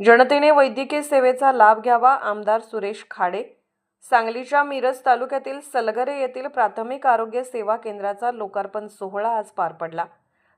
जनतेने वैद्यकीय सेवेचा लाभ घ्यावा. आमदार सुरेश खाडे. सांगलीच्या मिरज तालुक्यातील सलगरे येथील प्राथमिक आरोग्य सेवा केंद्राचा लोकार्पण सोहळा आज पार पडला.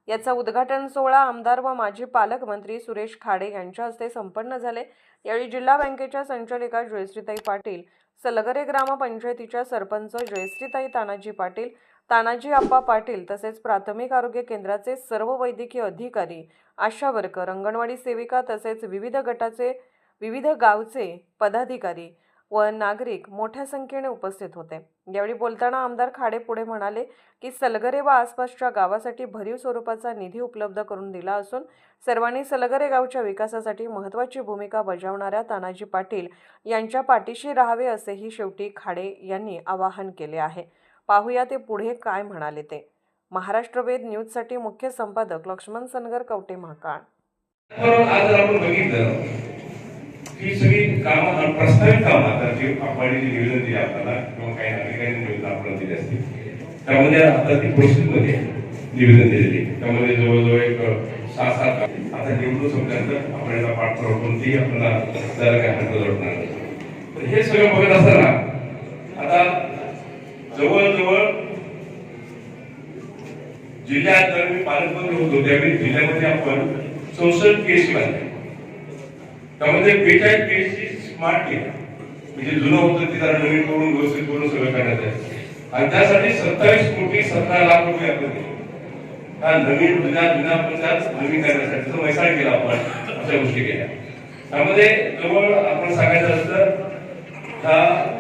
याचा उद्घाटन सोहळा आमदार व माजी पालकमंत्री सुरेश खाडे यांच्या हस्ते संपन्न झाले. यावेळी जिल्हा बँकेच्या संचालिका जयश्रीताई पाटील, सलगरे ग्रामपंचायतीच्या सरपंच जयश्रीताई तानाजी पाटील, तानाजी आप्पा पाटील तसेच प्राथमिक आरोग्य केंद्राचे सर्व वैद्यकीय अधिकारी, आशा वर्कर, अंगणवाडी सेविका तसेच विविध गावचे पदाधिकारी व नागरिक मोठ्या संख्येने उपस्थित होते. यावेळी बोलताना आमदार खाडे पुढे म्हणाले की सलगरे व आसपासच्या गावासाठी भरीव स्वरूपाचा निधी उपलब्ध करून दिला असून सर्वांनी सलगरे गावच्या विकासासाठी महत्त्वाची भूमिका बजावणाऱ्या तानाजी पाटील यांच्या पाठीशी राहावे असेही शेवटी खाडे यांनी आवाहन केले आहे. पाहूया ते पुढे काय म्हणाले ते. महाराष्ट्र वेद न्यूजसाठी मुख्य संपादक लक्ष्मण सनगर, कवटे महाकाळ. आज आपण बघितलं की सगळी कामं प्रस्तावित कामं आता जी आपण निवेदन दिले आपल्याला किंवा काही नागरिकांनी निवेदन आपल्याला दिले असतील त्यामध्ये आता ती प्रोसेसमध्ये निवेदन दिलेली त्यामध्ये जवळजवळ एक 6-7 आता निवडून संपल्यानंतर आपल्याला पाठपुरावा करून ती आपल्याला जरा काय हात जोडणार. तर हे सगळं बघत असताना आता जवळजवळ जिल्ह्यात जर मी पालकमंत्री होतो त्यावेळी जिल्ह्यामध्ये आपण 64 केस बांधले. त्यामध्ये 42 केसची स्मार्ट केली म्हणजे जुनं होतं ते जरा नवीन करून व्यवस्थित करून सगळं करण्यात आहे आणि त्यासाठी 27 कोटी 17 लाख रुपये आपण दिले. नवीन जुन्या पंचायत नवीन करण्यासाठी त्याचा मैसाळ केला आपण अशा गोष्टी केल्या. त्यामध्ये जवळ आपण सांगायचं असतं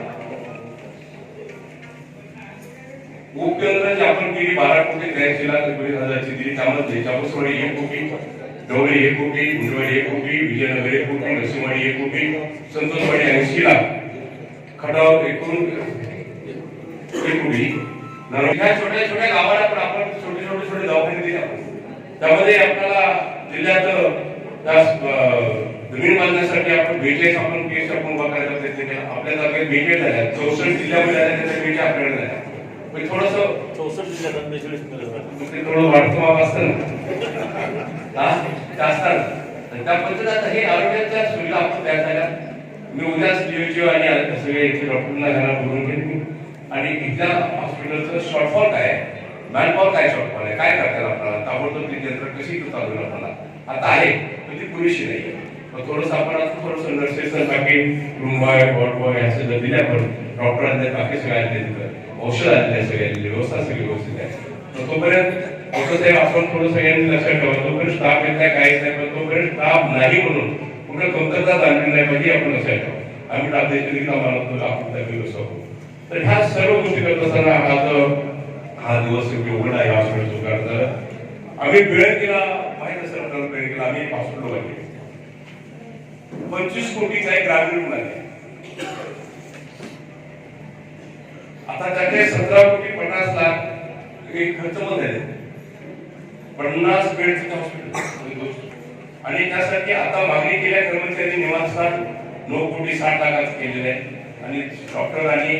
उपकेंद्र जे आपण केली 12 कोटी 83 लाख 19,000ची दिली. त्यामध्ये चापूसवाडी 1 कोटी, डोंगरी 1 कोटी, मुंडवाडी 1 कोटी, विजयनगर 1 कोटी, नरसिंहवाडी 1 कोटी, संतोषवाडी 80 लाख, खटाव एकूण 1 कोटी. ह्या छोट्या छोट्या गावाला पण आपण छोटे दवाखाने दिले. त्यामध्ये आपल्याला जिल्ह्यात जमीन बांधण्यासाठी आपण 42 आपण केस आपण उभा करायचा प्रयत्न केला. आपल्या जागेत 42 झाल्या, 64 जिल्ह्यामध्ये झाल्या, त्याच्या 42 आपल्याकडे झाल्या. थोडस 64 जिल्ह्यात 42 ते थोडं वाढतं माप असतं ना त्या पद्धतीत हे आरोग्याच्या सुविधा आपण तयार झाल्या. मी उद्याच जीव आणि सगळे इथे डॉक्टरांना घरात बोलून घेईन आणि इथल्या हॉस्पिटलचं शॉर्टफॉल काय आहे, मॅनपॉवर काय शॉर्टफॉल आहे, काय करतात आपल्याला ताबडतोब ती यंत्र कशी चालू आपल्याला आता आहे पण ती पुरेशी नाही. थोडंसं आपण आता थोडंसं नर्सेस बाकी रूम बॉय वॉर्ड बॉय असे जर दिले आपण डॉक्टरांचे बाकी सगळ्यांना औषध आलेले सगळ्यांची व्यवस्था सगळी व्यवस्थित आहे. तोपर्यंत साहेब आपण थोडं सगळ्यांनी लक्षात ठेवा. तोपर्यंत स्टाफ येत नाही काहीच नाही पण तोपर्यंत स्टाफ नाही म्हणून कुठे कमतरता झाली नाही पाहिजे आपण लक्षात ठेवा. आम्ही टाकते देखील आम्हाला आपण त्या व्यवस्था करू. तर ह्या सर्व गोष्टी करत असताना हा दिवस उघड आहे हॉस्पिटल सुधारता आम्ही वेळ केला माहित असेल आपल्याला वेळ केला. आम्ही हॉस्पिटल बांधले 25 कोटीचा एक ग्रामीण रुग्ण आहे. आता त्याचे 17 कोटी 50 लाख एक खर्च मध्ये आहे. 50 बेडचं हॉस्पिटल आणि त्यासाठी आता मागणी केल्या कर्मचारी निवासस्थान 9 कोटी 60 लाखात केलेले आहे आणि डॉक्टर आणि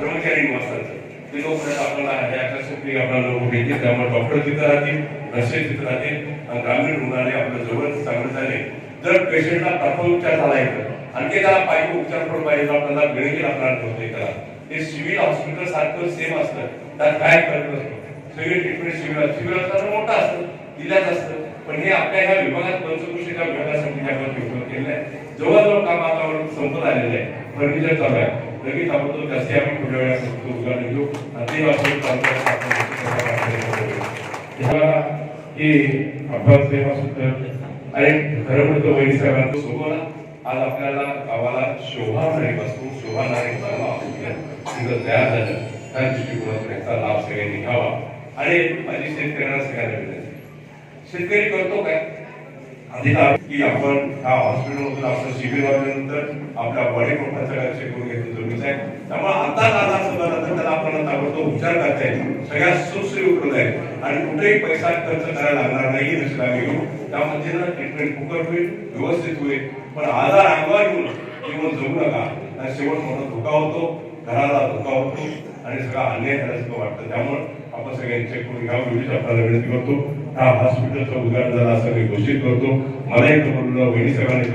कर्मचारी निवासस्थान ते लोक आपल्याला आपल्याला 9 कोटी येते. त्यामुळे डॉक्टर तिथं राहतील, नर्सेस तिथं राहतील आणि ग्रामीण रुग्णालय आपल्या जवळ चांगलं झाले. जर पेशंटला प्राथमिक उपचार झाला येतं आणखी त्याला पाहिजे उपचार पण पाहिजे आपल्याला गणित आपल्याला ठेवते त्याला ते सिव्हिल हॉस्पिटल सारखं सेम असतं. त्यात काय करत नसतो. सगळे ट्रीटमेंट सिव्हिल हॉस्पिटल मोठं असतं दिल्याच असतं पण हे आपल्या ह्या विभागात पंचकृषीच्या विभागासाठी आपण उपयोग केलेला आहे. जवळजवळ काम आता संपत आलेलं आहे. फर्निचर चालू आहे. लगेच आपण जास्ती आपण थोड्या वेळात उद्घाटन घेऊ आणि ते अपघात सेवा सुद्धा आणि खरं म्हणतो वैद्य साहेबांचं सोबत आज आपल्याला गावाला शोभा नारीपासून शोभा नारी तयार झालं. त्या दृष्टिकोनातून याचा लाभ सगळ्यांनी घ्यावा आणि माझी शेतकऱ्यांना सगळ्यांना विनंती. शेतकरी करतो काय आधी की आपण ह्या हॉस्पिटलमधून आपण शिबिर वाढल्यानंतर आपल्या बॉडी प्रोफाईलचा लक्ष करून घेतलं जरुरीचं आहे. त्यामुळे आता आधार सुद्धा त्याला आपण ताबडतोब उपचार करता येईल. सगळ्यात सुश्री उपलब्ध आहे आणि कुठेही पैसा खर्च करायला लागणार नाही. नसेल आम्ही घेऊ त्यामध्ये ट्रीटमेंट फुकट होईल, व्यवस्थित होईल. पण आजार अंगावर घेऊन जीवन जगू नका. शेवट मोठा धोका होतो, घराला धोका होतो आणि सगळा अन्याय झाल्यासारखं वाटतं. त्यामुळे आपण सगळ्यांनी चेक करून घ्यावं एवढीच आपल्याला विनंती करतो. हा हॉस्पिटलचं उद्घाटन झालं असं मी घोषित करतो. मलाही वहिनी साहेबांनी